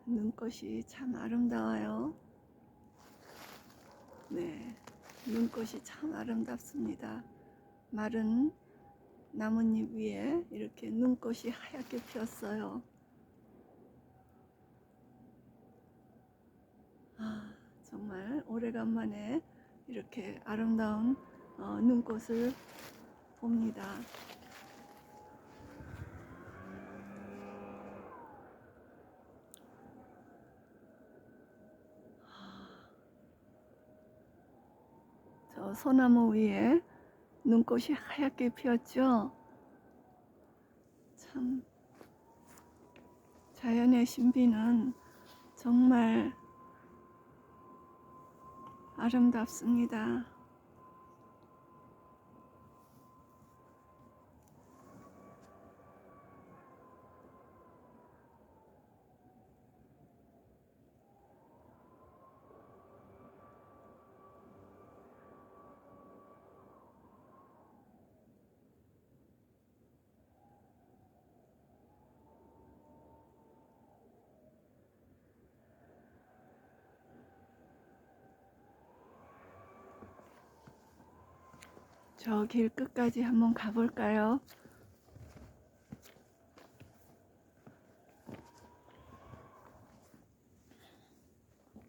눈꽃이 참 아름다워요. 네, 눈꽃이 참 아름답습니다. 마른 나뭇잎 위에 이렇게 눈꽃이 하얗게 피었어요. 정말 오래간만에 이렇게 아름다운 눈꽃을 봅니다. 저 소나무 위에 눈꽃이 하얗게 피었죠. 참 자연의 신비는 정말 아름답습니다. 저 길 끝까지 한번 가볼까요?